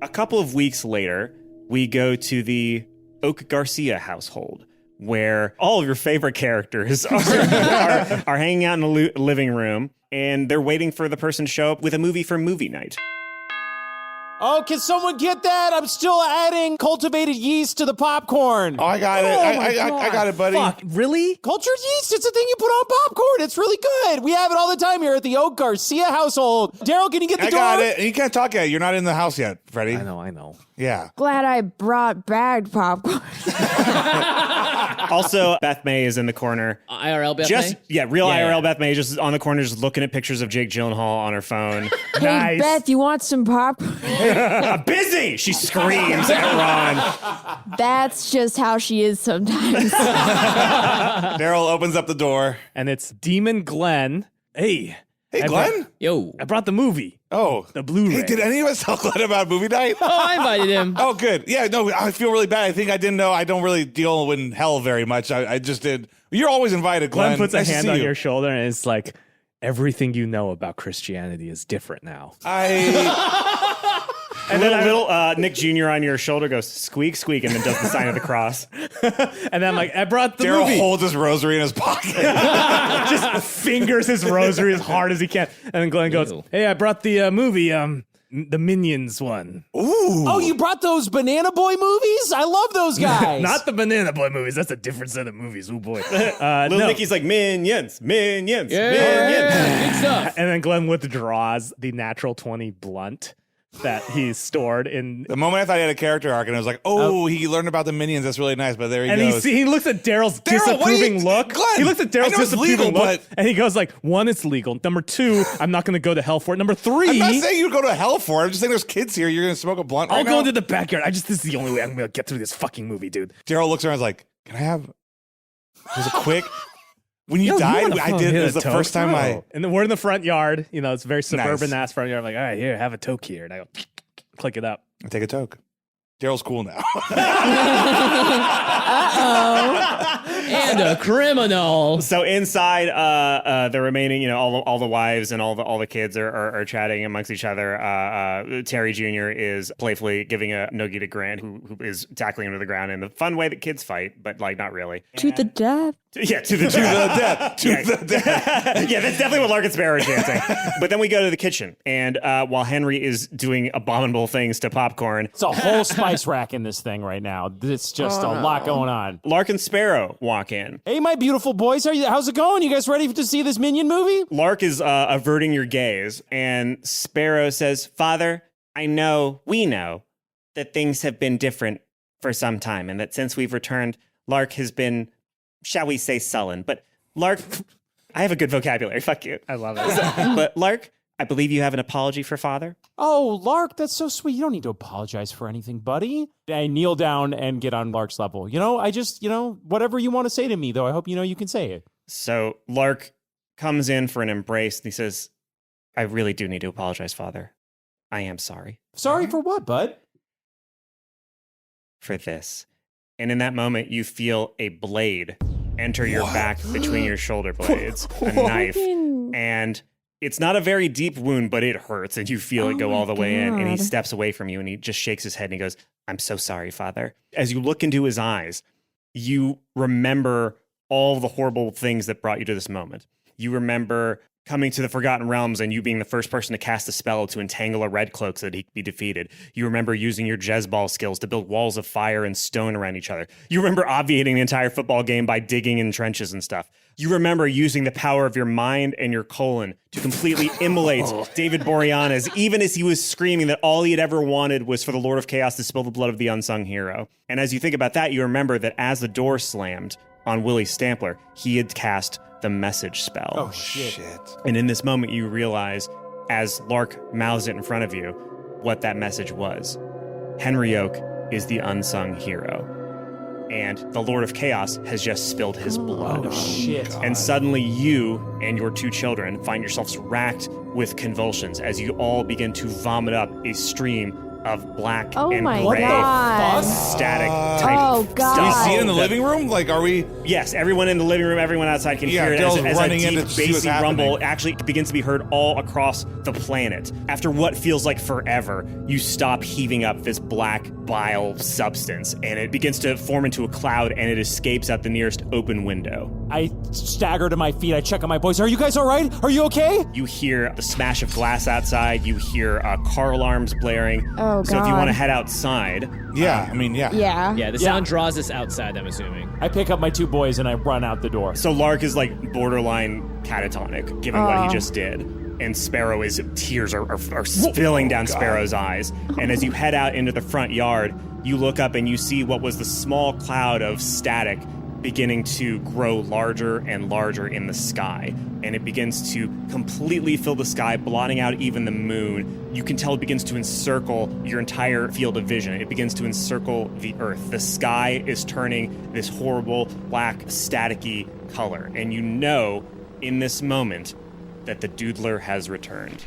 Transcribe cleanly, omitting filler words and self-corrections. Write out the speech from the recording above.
A couple of weeks later, we go to the Oak Garcia household, where all of your favorite characters are hanging out in the living room, and they're waiting for the person to show up with a movie for movie night. Oh, can someone get that? I'm still adding cultivated yeast to the popcorn. Oh, I got it. I got it, buddy. Fuck, really? Cultured yeast, it's a thing you put on popcorn. It's really good. We have it all the time here at the Oak Garcia household. Daryl, can you get the door? I got it. And you can't talk yet. You're not in the house yet, Freddie. I know. Yeah. Glad I brought bagged popcorn. Also, Beth May is in the corner. IRL Beth May? Yeah, real IRL Beth May, just on the corner, just looking at pictures of Jake Gyllenhaal on her phone. Hey, Nice. Beth, you want some popcorn? I'm busy! She screams at Ron. That's just how she is sometimes. Daryl opens up the door. And it's Demon Glenn. Hey, Glenn? Yo. I brought the movie. Oh. The Blu-ray. Hey, did any of us tell Glenn about movie night? Oh, I invited him. Oh, good. Yeah, no, I feel really bad. I think I didn't know. I don't really deal in hell very much. I just did. You're always invited, Glenn. Glenn puts Nice a to hand see on you. your shoulder and it's like, everything you know about Christianity is different now. And then little Nick Jr. on your shoulder goes, squeak, squeak, and then does the sign of the cross. And then I'm like, I brought the Daryl movie. holds his rosary in his pocket. Just fingers his rosary as hard as he can. And then Glenn goes, hey, I brought the movie, the Minions one. Ooh. Oh, you brought those Banana Boy movies? I love those guys. Not the Banana Boy movies. That's a different set of movies. Oh, boy. Little no. Nicky's like, minions, minions, Yeah, minions. good stuff. And then Glenn withdraws the natural 20 blunt that he stored in. The moment I thought he had a character arc, and I was like, he learned about the Minions. That's really nice. But there he And goes. he looks at Daryl's Daryl, what are disapproving you- look. Glenn, He looks at I Daryl's know it's disapproving legal, look, but- and he goes like, 1, it's legal. Number 2, I'm not going to go to hell for it. Number 3, I'm not saying you go to hell for it. I'm just saying there's kids here. You're going to smoke a blunt I'll right go now? into the backyard. This is the only way I'm going to get through this fucking movie, dude. Daryl looks around and is like, can I have just a quick... When you Yo, died, wanna I did. hit It a was the toke, first time bro? And then we're in the front yard. You know, it's a very suburban Nice. ass front yard. I'm like, all right, here, have a toke here. And I go, click it up. I take a toke. Daryl's cool now. And a criminal. So inside, the remaining, all the wives and all the kids are chatting amongst each other. Terry Jr. is playfully giving a noogie to Grant, who is tackling him to the ground in the fun way that kids fight, but like not really. To the death. Yeah, to the death. The death. Yeah, that's definitely what Lark and Sparrow are dancing. But then we go to the kitchen, and while Henry is doing abominable things to popcorn, It's a whole spice rack in this thing right now. It's just a lot going on. Lark and Sparrow walk in. Hey, my beautiful boys, how's it going? You guys ready to see this Minion movie? Lark is averting your gaze, and Sparrow says, Father, we know that things have been different for some time, and that since we've returned, Lark has been, shall we say, sullen. But Lark, I have a good vocabulary, fuck you. I love it. But Lark, I believe you have an apology for Father? Oh, Lark, that's so sweet. You don't need to apologize for anything, buddy. I kneel down and get on Lark's level. I just, whatever you want to say to me, though, I hope you can say it. So Lark comes in for an embrace, and he says, I really do need to apologize, Father. I am sorry. Sorry for what, bud? For this. And in that moment, you feel a blade enter your back between your shoulder blades, a knife. And it's not a very deep wound, but it hurts, and you feel it go all the way in. And he steps away from you, and he just shakes his head, and he goes, I'm so sorry, Father. As you look into his eyes, you remember all the horrible things that brought you to this moment. You remember coming to the Forgotten Realms and you being the first person to cast a spell to entangle a red cloak so that he could be defeated. You remember using your Jezebel skills to build walls of fire and stone around each other. You remember obviating the entire football game by digging in trenches and stuff. You remember using the power of your mind and your colon to completely immolate David Boreanaz, even as he was screaming that all he had ever wanted was for the Lord of Chaos to spill the blood of the unsung hero. And as you think about that, you remember that as the door slammed on Willie Stampler, he had cast the message spell. Oh, shit. And in this moment, you realize, as Lark mouths it in front of you, what that message was. Henry Oak is the unsung hero. And the Lord of Chaos has just spilled his blood. Oh, shit. And suddenly you and your 2 children find yourselves racked with convulsions as you all begin to vomit up a stream of black Oh and my gray God. static type Oh, stuff. God. Do we see it in the that- living room? Like, are we? Yes, everyone in the living room, everyone outside can Yeah, hear it Dale's as a running in deep, to see what's bassy rumble happening. actually begins to be heard all across the planet. After what feels like forever, you stop heaving up this black bile substance, and it begins to form into a cloud, and it escapes out the nearest open window. I stagger to my feet. I check on my boys. Are you guys all right? Are you okay? You hear the smash of glass outside. You hear car alarms blaring. Oh, So if you God. want to head outside, Yeah, I mean, yeah. Yeah. Yeah, the sound draws us outside, I'm assuming. I pick up my two boys and I run out the door. so Lark is like borderline catatonic, given what he just did. And Sparrow tears are spilling down Sparrow's eyes. And as you head out into the front yard, you look up and you see what was the small cloud of static beginning to grow larger and larger in the sky. And it begins to completely fill the sky, blotting out even the moon. You can tell it begins to encircle your entire field of vision. It begins to encircle the earth. The sky is turning this horrible, black, staticky color. And you know in this moment that the Doodler has returned.